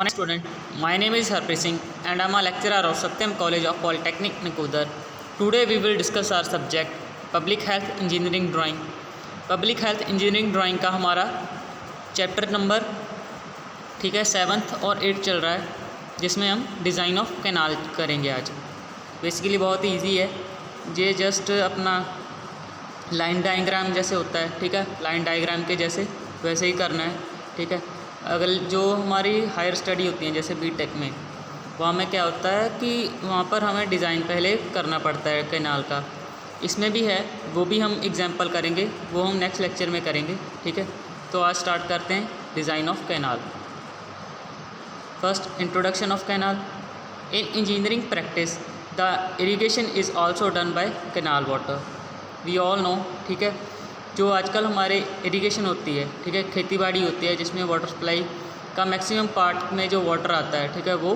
Morning student, my name is Harpreet Singh and I am a lecturer of Satyam College of Polytechnic Nakodar. Today we will discuss our subject Public Health Engineering Drawing. Public Health Engineering Drawing का हमारा chapter number 7th और 8th चल रहा है, जिसमें हम design of canal करेंगे आज। बेसिकली बहुत ही ईजी है, ये जस्ट अपना लाइन डायग्राम जैसे होता है, ठीक है, लाइन डायग्राम के जैसे वैसे ही करना है, ठीक है। अगर जो हमारी हायर स्टडी होती है जैसे बीटेक में, वहाँ में क्या होता है कि वहाँ पर हमें डिज़ाइन पहले करना पड़ता है कैनाल का। इसमें भी है, वो भी हम एग्जांपल करेंगे, वो हम नेक्स्ट लेक्चर में करेंगे, ठीक है। तो आज स्टार्ट करते हैं design of canal. First, introduction of canal. In engineering practice the irrigation is also done by canal water, we all know, ठीक है। जो आजकल हमारे इरिगेशन होती है, ठीक है, खेतीबाड़ी होती है, जिसमें वाटर सप्लाई का मैक्सिमम पार्ट में जो वाटर आता है, ठीक है, वो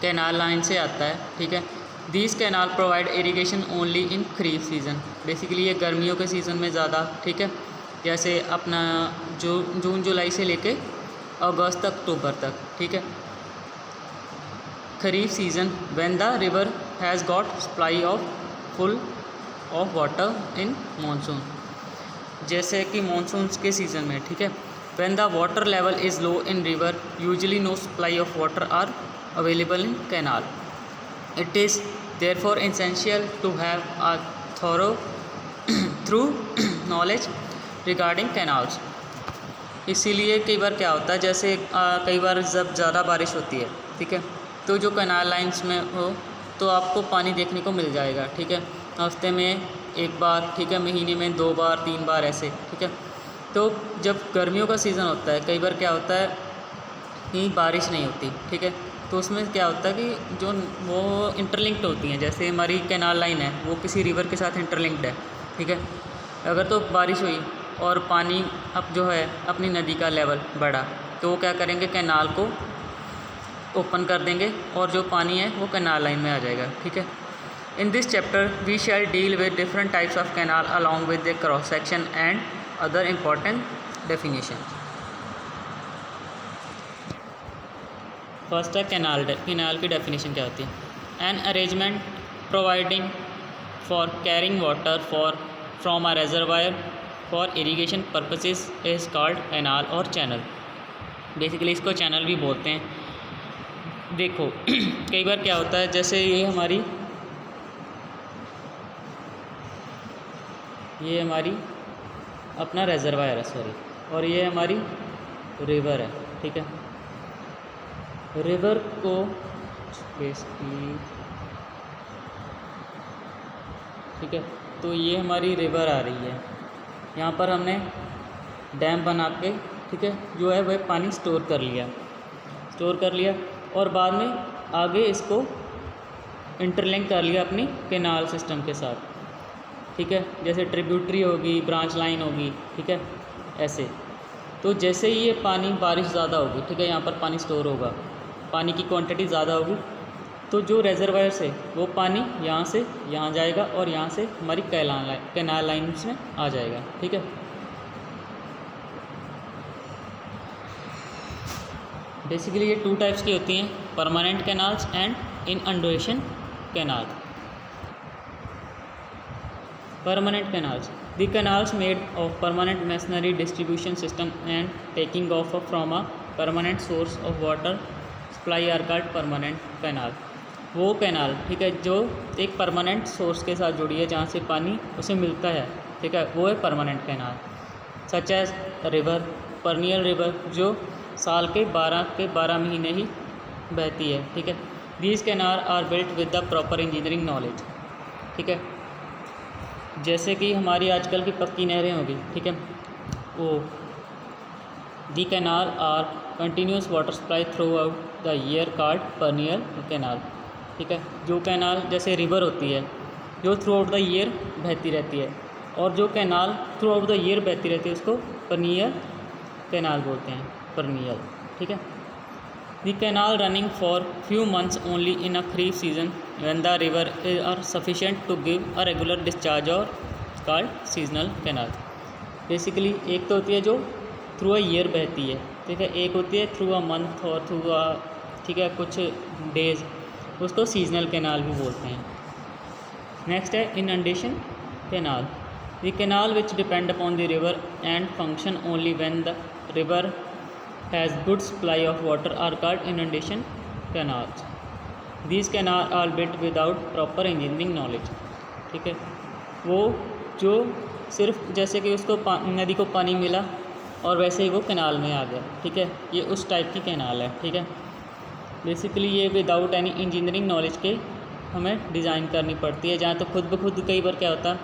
कैनाल लाइन से आता है, ठीक है। These canal provide irrigation only in kharif season. Basically ये गर्मियों के सीज़न में ज़्यादा, ठीक है, जैसे अपना जो जून जुलाई से लेके अगस्त अक्टूबर तक, ठीक है। Kharif season when the river has got supply of full of water in monsoon, जैसे कि मानसून के सीज़न में, ठीक है। When the water level is low in river usually no supply of water are available in canal. It is therefore essential to have a thorough through knowledge regarding canals. इसीलिए कई बार क्या होता है, जैसे कई बार जब ज़्यादा बारिश होती है, ठीक है, तो जो कैनाल लाइन्स में हो तो आपको पानी देखने को मिल जाएगा, ठीक है, हफ्ते में एक बार, ठीक है, महीने में 2 बार 3 बार ऐसे, ठीक है। तो जब गर्मियों का सीज़न होता है, कई बार क्या होता है कि बारिश नहीं होती, ठीक है, तो उसमें क्या होता है कि जो वो इंटरलिंक्ड होती हैं, जैसे हमारी कैनाल लाइन है वो किसी रिवर के साथ इंटरलिंक्ड है, ठीक है। अगर तो बारिश हुई और पानी अब जो है अपनी नदी का लेवल बढ़ा, तो वो क्या करेंगे, कैनाल को ओपन कर देंगे और जो पानी है वो कैनाल लाइन में आ जाएगा, ठीक है। In this chapter, we shall deal with different types of canal along with their cross section and other important definitions. First है कैनाल। कैनाल की डेफिनेशन क्या होती है? An arrangement providing for carrying water from a reservoir for irrigation purposes is called canal or channel. Basically इसको channel भी बोलते हैं। देखो कई बार क्या होता है, जैसे ये हमारी अपना रेजरवायर है, सॉरी, और ये हमारी रिवर है, ठीक है। रिवर को बेसिकली, ठीक है, तो ये हमारी रिवर आ रही है, यहाँ पर हमने डैम बना के, ठीक है, जो है वह पानी स्टोर कर लिया और बाद में आगे इसको इंटरलिंक कर लिया अपनी कैनाल सिस्टम के साथ, ठीक है, जैसे ट्रिब्यूटरी होगी, ब्रांच लाइन होगी, ठीक है, ऐसे। तो जैसे ही ये पानी बारिश ज़्यादा होगी, ठीक है, यहाँ पर पानी स्टोर होगा, पानी की क्वांटिटी ज़्यादा होगी, तो जो रेजरवायर से वो पानी यहाँ से यहाँ जाएगा और यहाँ से हमारी कैनाल लाइन्स में आ जाएगा, ठीक है। बेसिकली ये 2 टाइप्स की होती हैं, permanent canals and inundation canal. Permanent canals. The canals made of permanent masonry distribution system and taking off from a permanent source of water supply are called permanent canal. वो canal, ठीक है, जो एक permanent source के साथ जुड़ी है, जहाँ से पानी उसे मिलता है, ठीक है, वो है permanent canal. Such as river, perennial river, जो साल के 12 महीने ही बहती है, ठीक है। These canal are built with the proper engineering knowledge, ठीक है। जैसे कि हमारी आजकल की पक्की नहरें होगी, ठीक है, वो the canal are continuous water supply throughout the year called perennial canal, ठीक है। जो कैनाल जैसे रिवर होती है जो थ्रू आउट द ईयर बहती रहती है, और जो canal through out the year बहती रहती है उसको परनियल कैनाल बोलते हैं, परनियल, ठीक है। The canal running for few months only in a kharif season when the river are sufficient to give a regular discharge or called seasonal canal. Basically एक तो होती है जो थ्रू अ ईयर बहती है, ठीक है। एक होती है थ्रू अ मंथ और थ्रू अ, ठीक है, कुछ डेज, उसको सीजनल कैनाल भी बोलते हैं। नेक्स्ट है inundation canal. The canal which depend upon the river and function only when the river has good supply of water are called inundation canals. These canal are built without proper engineering knowledge. ठीक है, वो जो सिर्फ जैसे कि उसको नदी को पानी मिला और वैसे ही वो कैनाल में आ गया। ठीक है, ये उस टाइप की कैनाल है। ठीक है, बेसिकली ये विदाउट एनी इंजीनियरिंग नॉलेज के हमें डिज़ाइन करनी पड़ती है। जहाँ तो खुद ब खुद कई बार क्या होता है,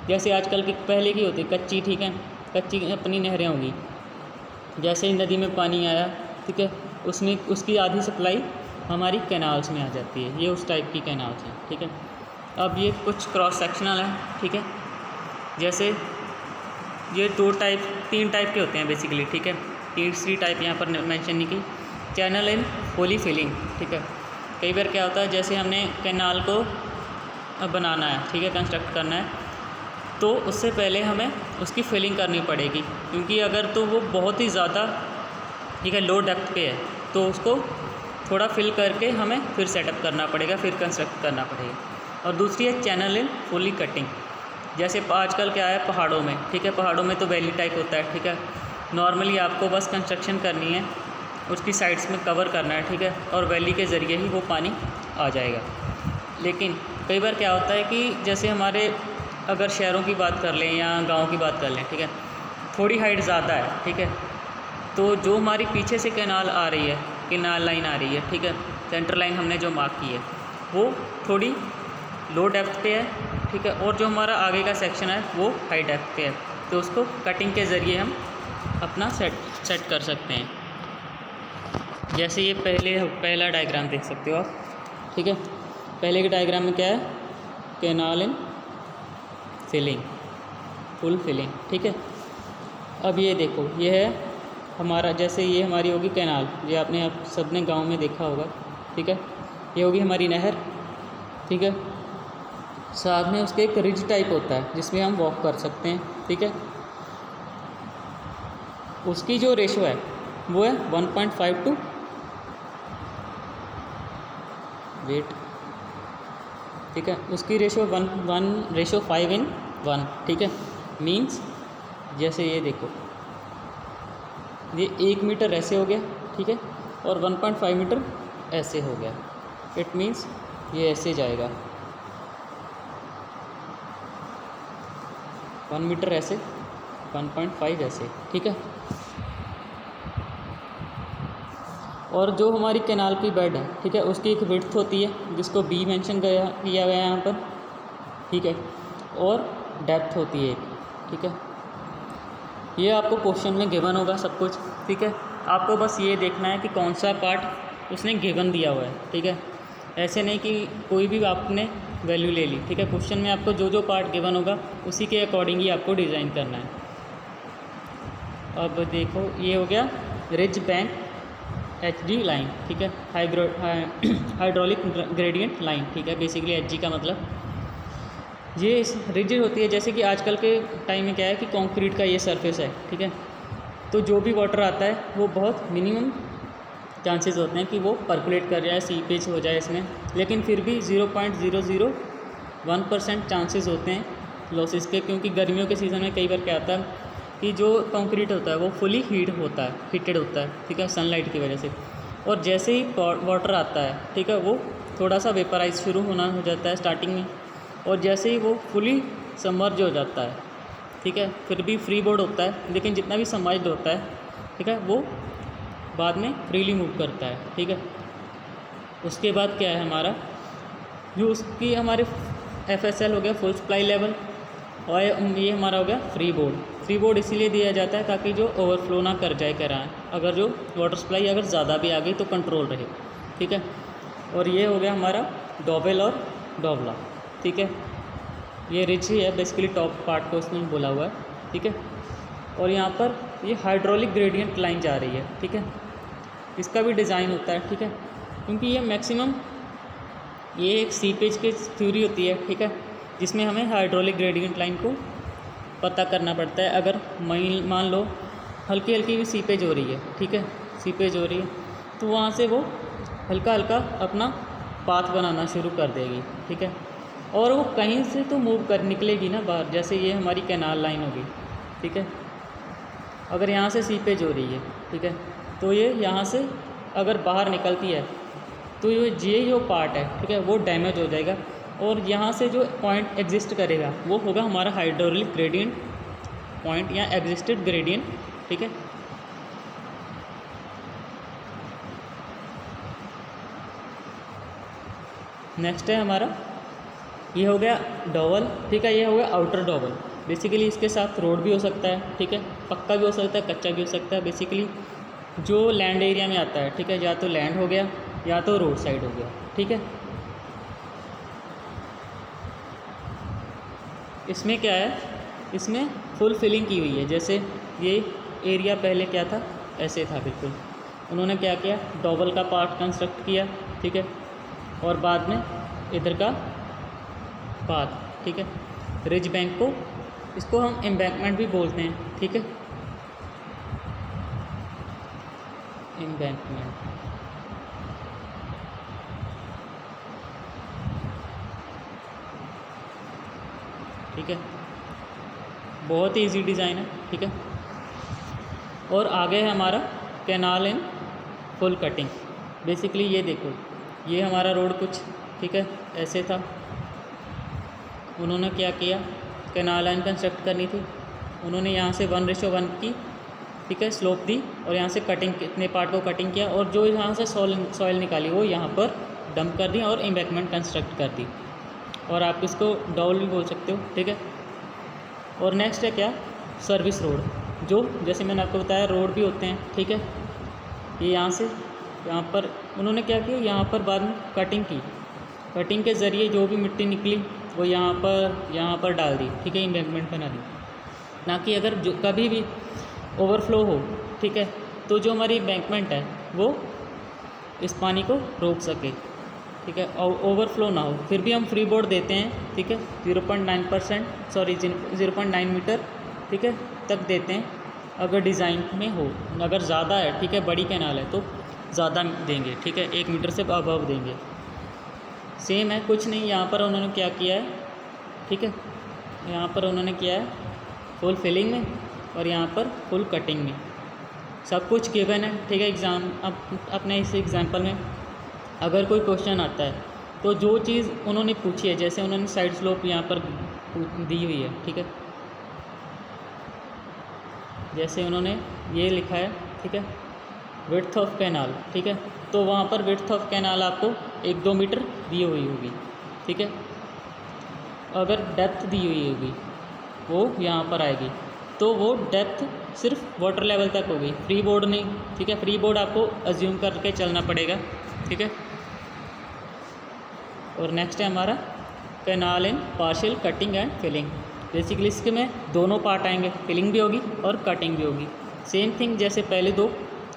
जैसे आजकल की पहले की होती कच्ची, ठीक है, कच्ची अपनी नहरें होंगी, जैसे ही नदी में पानी आया, ठीक है, उसमें उसकी आधी सप्लाई हमारी कैनाल्स में आ जाती है। ये उस टाइप की कैनाल्स हैं। ठीक है, अब ये कुछ क्रॉस सेक्शनल है। ठीक है, जैसे ये तीन टाइप के होते हैं बेसिकली। ठीक है, तीसरी टाइप यहाँ पर मेंशन नहीं की, चैनल इन फुली फिलिंग। ठीक है, कई बार क्या होता है, जैसे हमने कैनाल को बनाना है, ठीक है, कंस्ट्रक्ट करना है, तो उससे पहले हमें उसकी फिलिंग करनी पड़ेगी, क्योंकि अगर तो वो बहुत ही ज़्यादा, ठीक है, लो डेप्थ पे है, तो उसको थोड़ा फिल करके हमें फिर सेटअप करना पड़ेगा, फिर कंस्ट्रक्ट करना पड़ेगा। और दूसरी है चैनल इन फुली कटिंग। जैसे आजकल क्या है पहाड़ों में, ठीक है, पहाड़ों में तो वैली टाइप होता है। ठीक है, नॉर्मली आपको बस कंस्ट्रक्शन करनी है, उसकी साइड्स में कवर करना है, ठीक है, और वैली के ज़रिए ही वो पानी आ जाएगा। लेकिन कई बार क्या होता है कि जैसे हमारे अगर शहरों की बात कर लें या गाँव की बात कर लें, ठीक है, थोड़ी हाइट ज़्यादा है, ठीक है, तो जो हमारी पीछे से कैनाल आ रही है, कैनाल लाइन आ रही है, ठीक है, सेंटर लाइन हमने जो मार्क की है, वो थोड़ी लो डेप्थ पे है। ठीक है, और जो हमारा आगे का सेक्शन है वो हाई डेप्थ पे है, तो उसको कटिंग के ज़रिए हम अपना सेट कर सकते हैं। जैसे ये पहला डायग्राम देख सकते हो आप। ठीक है, पहले के डायग्राम में क्या है, canal in filling, full filling. ठीक है, अब ये देखो, ये है हमारा, जैसे ये हमारी होगी कैनाल, ये आपने आप सब ने गाँव में देखा होगा। ठीक है, ये होगी हमारी नहर। ठीक है, साथ में उसके एक रिज टाइप होता है जिसमें हम वॉक कर सकते हैं। ठीक है, उसकी जो रेशो है वो है 1.5 टू वेट। ठीक है, उसकी रेशो 1:5 ठीक है, मीन्स जैसे ये देखो, ये 1 मीटर ऐसे हो गया, ठीक है, और 1.5 मीटर ऐसे हो गया। इट मीन्स ये ऐसे जाएगा, 1 मीटर ऐसे, 1.5 ऐसे। ठीक है, और जो हमारी कैनाल की बेड है, ठीक है, उसकी एक विड्थ होती है जिसको बी मेंशन किया गया है यहाँ पर। ठीक है, और डेप्थ होती है एक। ठीक है, ये आपको क्वेश्चन में गिवन होगा सब कुछ। ठीक है, आपको बस ये देखना है कि कौन सा पार्ट उसने गिवन दिया हुआ है। ठीक है, ऐसे नहीं कि कोई भी आपने वैल्यू ले ली। ठीक है, क्वेश्चन में आपको जो जो पार्ट गिवन होगा उसी के अकॉर्डिंग ही आपको डिज़ाइन करना है। अब देखो, ये हो गया रिज बैंक HG लाइन। ठीक है, हाइड्रोलिक ग्रेडियंट लाइन। ठीक है, बेसिकली HG का मतलब ये रिजिड होती है। जैसे कि आजकल के टाइम में क्या है कि कंक्रीट का ये सरफेस है। ठीक है, तो जो भी वाटर आता है वो बहुत मिनिमम चांसेस होते हैं कि वो पर्कुलेट कर जाए, सीपेज हो जाए इसमें, लेकिन फिर भी 0.001% चांसेस होते हैं लॉसेस के, क्योंकि गर्मियों के सीज़न में कई बार क्या होता है कि जो कंक्रीट होता है वो फुली हीटेड होता है। ठीक है, सनलाइट की वजह से, और जैसे ही वाटर आता है, ठीक है, वो थोड़ा सा वेपराइज शुरू होना हो जाता है स्टार्टिंग में, और जैसे ही वो फुली सबमर्ज हो जाता है, ठीक है, फिर भी फ्री बोर्ड होता है, लेकिन जितना भी सबमर्ज्ड होता है, ठीक है, वो बाद में फ्रीली मूव करता है। ठीक है, उसके बाद क्या है हमारा, जो उसकी हमारे FSL हो गया फुल सप्लाई लेवल, और ये हमारा हो गया फ्री बोर्ड। फ्री बोर्ड इसीलिए दिया जाता है ताकि जो ओवरफ्लो ना कर जाए कैनाल, अगर जो वाटर सप्लाई अगर ज़्यादा भी आ गई तो कंट्रोल रहे। ठीक है, और ये हो गया हमारा डॉबेल और डॉबला। ठीक है, ये रिच ही है बेसिकली, टॉप पार्ट को उसमें बोला हुआ है। ठीक है, और यहाँ पर ये हाइड्रोलिक ग्रेडियंट लाइन जा रही है। ठीक है, इसका भी डिज़ाइन होता है। ठीक है, क्योंकि ये मैक्सिमम ये एक सीपेज की थ्योरी होती है। ठीक है, जिसमें हमें हाइड्रोलिक ग्रेडियंट लाइन को पता करना पड़ता है। अगर मान लो हल्की हल्की भी सीपेज हो रही है, ठीक है, सीपेज हो रही है, तो वहाँ से वो हल्का हल्का अपना पाथ बनाना शुरू कर देगी, ठीक है। और वो कहीं से तो मूव कर निकलेगी ना बाहर, जैसे ये हमारी कैनाल लाइन होगी, ठीक है। अगर यहाँ से सीपेज हो रही है, ठीक है, तो ये यहाँ से अगर बाहर निकलती है तो ये जो पार्ट है, ठीक है, वो डैमेज हो जाएगा, और यहाँ से जो पॉइंट एग्जिस्ट करेगा वो होगा हमारा हाइड्रोलिक ग्रेडियंट पॉइंट या एग्जिस्टेड ग्रेडियंट, ठीक है। नेक्स्ट है हमारा, ये हो गया डॉवल, ठीक है, ये हो गया आउटर डॉवल। बेसिकली इसके साथ रोड भी हो सकता है, ठीक है, पक्का भी हो सकता है, कच्चा भी हो सकता है। बेसिकली जो लैंड एरिया में आता है, ठीक है, या तो लैंड हो गया या तो रोड साइड हो गया, ठीक है। इसमें क्या है, इसमें फुल फिलिंग की हुई है। जैसे ये एरिया पहले क्या था, ऐसे था बिल्कुल, उन्होंने क्या किया, डॉवल का पार्ट कंस्ट्रक्ट किया, ठीक है, और बाद में इधर का पाथ, ठीक है, रिज बैंक को, इसको हम एम्बैंकमेंट भी बोलते हैं, ठीक है, एम्बैंकमेंट, ठीक है, बहुत ही इजी डिज़ाइन है, ठीक है। और आगे है हमारा canal in full cutting. Basically ये देखो, ये हमारा रोड कुछ, ठीक है, ऐसे था, उन्होंने क्या किया, कैनाल लाइन कंस्ट्रक्ट करनी थी, उन्होंने यहाँ से 1:1 की, ठीक है, स्लोप दी, और यहाँ से कटिंग, इतने पार्ट को कटिंग किया, और जो यहाँ से सॉइल निकाली वो यहाँ पर डंप कर दी और एम्बैंकमेंट कंस्ट्रक्ट कर दी, और आप इसको डॉवल भी बोल सकते हो, ठीक है। और नेक्स्ट है क्या, सर्विस रोड, जो जैसे मैंने आपको बताया रोड भी होते हैं, ठीक है। ये यहाँ से यहाँ पर उन्होंने क्या किया, यहाँ पर बाद में कटिंग की, कटिंग के ज़रिए जो भी मिट्टी निकली वो यहाँ पर डाल दी, ठीक है, एम्बैंकमेंट बना दी, ना कि अगर जो कभी भी ओवरफ्लो हो, ठीक है, तो जो हमारी एम्बैंकमेंट है वो इस पानी को रोक सके, ठीक है, और ओवरफ्लो ना हो। फिर भी हम फ्री बोर्ड देते हैं, ठीक है, 0.9 मीटर, ठीक है, तक देते हैं अगर डिज़ाइन में हो। अगर ज़्यादा है, ठीक है, बड़ी कैनाल है तो ज़्यादा देंगे, ठीक है, 1 मीटर से अबव देंगे। सेम है, कुछ नहीं, यहाँ पर उन्होंने क्या किया है, ठीक है, यहाँ पर उन्होंने किया है फुल फिलिंग में और यहाँ पर फुल कटिंग में, सब कुछ गिवन है, ठीक है। एग्ज़ाम अपने इस एग्जांपल में अगर कोई क्वेश्चन आता है तो जो चीज़ उन्होंने पूछी है, जैसे उन्होंने साइड स्लोप यहाँ पर दी हुई है, ठीक है, जैसे उन्होंने ये लिखा है, ठीक है, विड्थ ऑफ कैनाल, ठीक है, तो वहाँ पर विड्थ ऑफ कैनाल आपको 1-2 मीटर दी हुई होगी, ठीक है। अगर डेप्थ दी हुई होगी वो यहाँ पर आएगी, तो वो डेप्थ सिर्फ वाटर लेवल तक होगी, फ्री बोर्ड नहीं, ठीक है, फ्री बोर्ड आपको अज्यूम करके चलना पड़ेगा, ठीक है। और नेक्स्ट है हमारा canal in partial cutting and filling. Basically इसके में दोनों पार्ट आएंगे, फिलिंग भी होगी और कटिंग भी होगी, सेम थिंग जैसे पहले दो,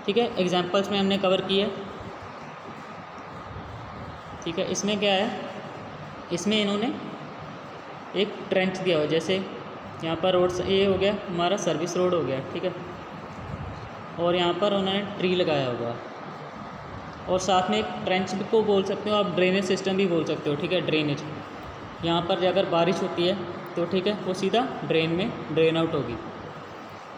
ठीक है, एग्जांपल्स में हमने कवर किया, ठीक है। इसमें क्या है, इसमें इन्होंने एक ट्रेंच दिया हुआ, जैसे यहाँ पर रोड, ये हो गया हमारा सर्विस रोड हो गया, ठीक है, और यहाँ पर उन्होंने ट्री लगाया हुआ, और साथ में एक ट्रेंच को बोल सकते हो आप, ड्रेनेज सिस्टम भी बोल सकते हो, ठीक है, ड्रेनेज। यहाँ पर अगर बारिश होती है तो ठीक है वो सीधा ड्रेन में ड्रेन आउट होगी।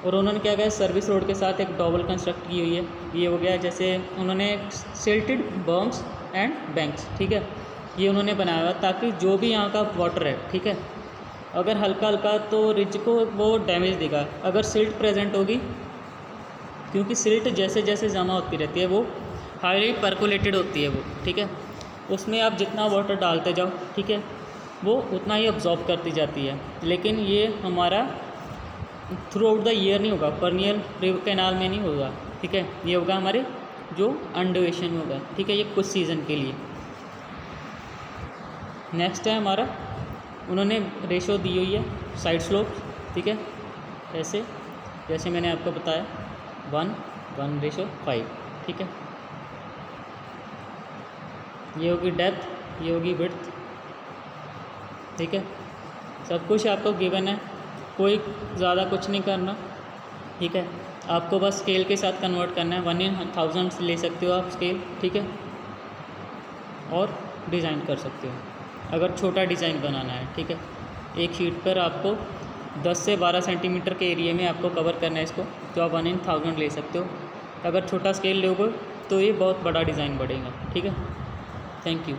और उन्होंने क्या किया, सर्विस रोड के साथ एक डॉवल कंस्ट्रक्ट की हुई है, ये हो गया, जैसे उन्होंने सिल्टेड बर्म्स एंड बैंक्स, ठीक है, ये उन्होंने बनाया हुआ ताकि जो भी यहाँ का वाटर है, ठीक है, अगर हल्का हल्का तो रिज को वो डैमेज देगा, अगर सिल्ट प्रेजेंट होगी, क्योंकि सिल्ट जैसे जैसे जमा होती रहती है वो हाईली परकोलेटेड होती है वो, ठीक है, उसमें आप जितना वाटर डालते जाओ, ठीक है, वो उतना ही अब्जॉर्ब करती जाती है। लेकिन ये हमारा थ्रू आउट द ईयर नहीं होगा, परनियल कैनाल में नहीं होगा, ठीक है, ये होगा हमारे जो अंडुएशन में होगा, ठीक है, ये कुछ सीज़न के लिए। नेक्स्ट है हमारा, उन्होंने रेशो दी हुई है साइड स्लोप, ठीक है, ऐसे जैसे मैंने आपको बताया 1:5, ठीक है, ये होगी डेप्थ, ये होगी विड्थ, ठीक है, सब कुछ आपको गिवन है, कोई ज़्यादा कुछ नहीं करना, ठीक है। आपको बस स्केल के साथ कन्वर्ट करना है, 1/1000 ले सकते हो आप स्केल, ठीक है, और डिज़ाइन कर सकते हो अगर छोटा डिज़ाइन बनाना है, ठीक है। एक शीट पर आपको 10 से 12 सेंटीमीटर के एरिया में आपको कवर करना है इसको, तो आप 1/1000 ले सकते हो। अगर छोटा स्केल लोगे तो ये बहुत बड़ा डिज़ाइन बढ़ेगा, ठीक है। Thank you.